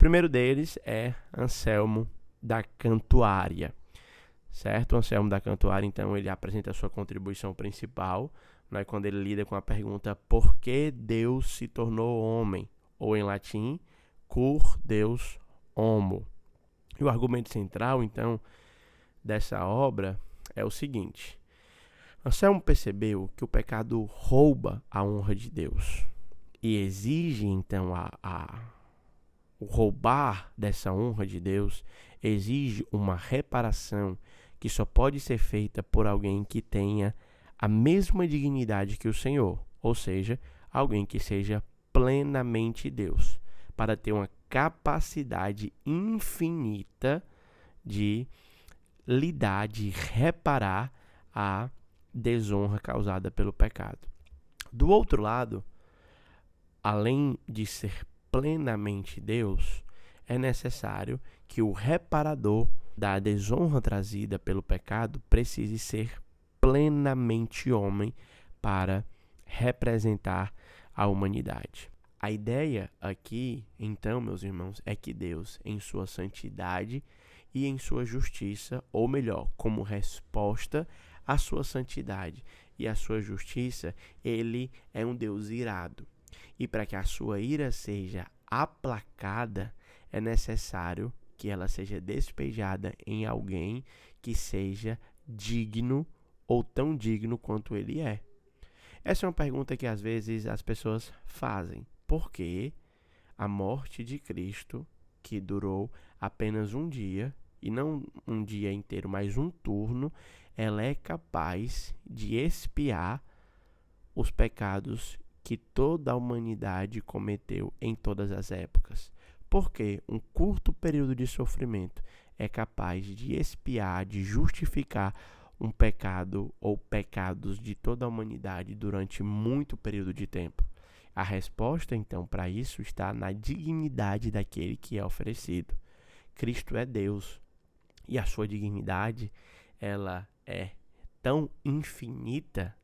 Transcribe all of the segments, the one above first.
primeiro deles é Anselmo da Cantuária, certo? Anselmo da Cantuária, então, ele apresenta a sua contribuição principal, né, quando ele lida com a pergunta por que Deus se tornou homem, ou em latim, cur Deus homo. E o argumento central, então, dessa obra é o seguinte: Anselmo percebeu que o pecado rouba a honra de Deus e exige, então, o roubar dessa honra de Deus exige uma reparação que só pode ser feita por alguém que tenha a mesma dignidade que o Senhor, ou seja, alguém que seja plenamente Deus, para ter uma capacidade infinita de lidar, de reparar a desonra causada pelo pecado. Do outro lado, além de ser plenamente Deus, é necessário que o reparador da desonra trazida pelo pecado precise ser plenamente homem para representar a humanidade. A ideia aqui, então, meus irmãos, é que Deus, em sua santidade e em sua justiça, ou melhor, como resposta à sua santidade e à sua justiça, ele é um Deus irado. E para que a sua ira seja aplacada, é necessário que ela seja despejada em alguém que seja digno ou tão digno quanto ele é. Essa é uma pergunta que às vezes as pessoas fazem. Por que a morte de Cristo, que durou apenas um dia, e não um dia inteiro, mas um turno, ela é capaz de expiar os pecados que toda a humanidade cometeu em todas as épocas? Porque um curto período de sofrimento é capaz de expiar, de justificar um pecado ou pecados de toda a humanidade durante muito período de tempo? A resposta, então, para isso está na dignidade daquele que é oferecido. Cristo é Deus e a sua dignidade, ela é tão infinita,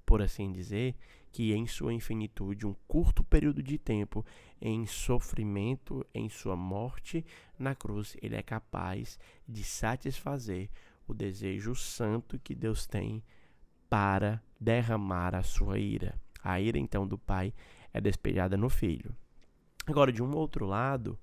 por assim dizer, que em sua infinitude, um curto período de tempo, em sofrimento, em sua morte na cruz, ele é capaz de satisfazer o desejo santo que Deus tem para derramar a sua ira. A ira, então, do Pai é despejada no Filho. Agora, de um outro lado,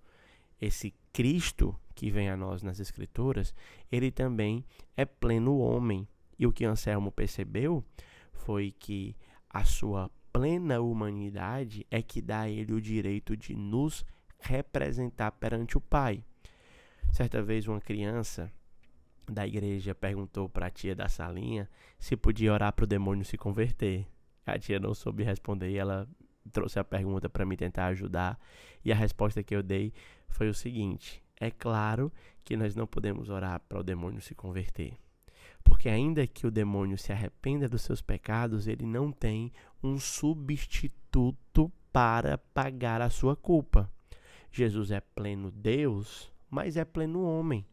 esse Cristo que vem a nós nas Escrituras, ele também é pleno homem. E o que Anselmo percebeu foi que a sua plena humanidade é que dá a ele o direito de nos representar perante o Pai. Certa vez uma criança da igreja perguntou para a tia da salinha se podia orar para o demônio se converter. A tia não soube responder e ela trouxe a pergunta para me tentar ajudar. E a resposta que eu dei foi o seguinte: é claro que nós não podemos orar para o demônio se converter. Porque ainda que o demônio se arrependa dos seus pecados, ele não tem um substituto para pagar a sua culpa. Jesus é pleno Deus, mas é pleno homem.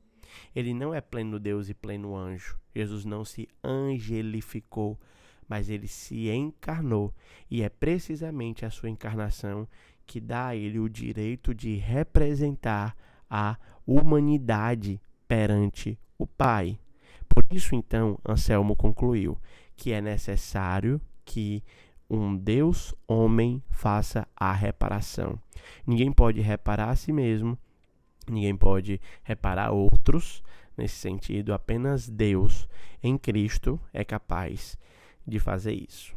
Ele não é pleno Deus e pleno anjo. Jesus não se angelificou, mas ele se encarnou. E é precisamente a sua encarnação que dá a ele o direito de representar a humanidade perante o Pai. Por isso, então, Anselmo concluiu que é necessário que um Deus homem faça a reparação. Ninguém pode reparar a si mesmo, ninguém pode reparar outros. Nesse sentido, apenas Deus em Cristo é capaz de fazer isso.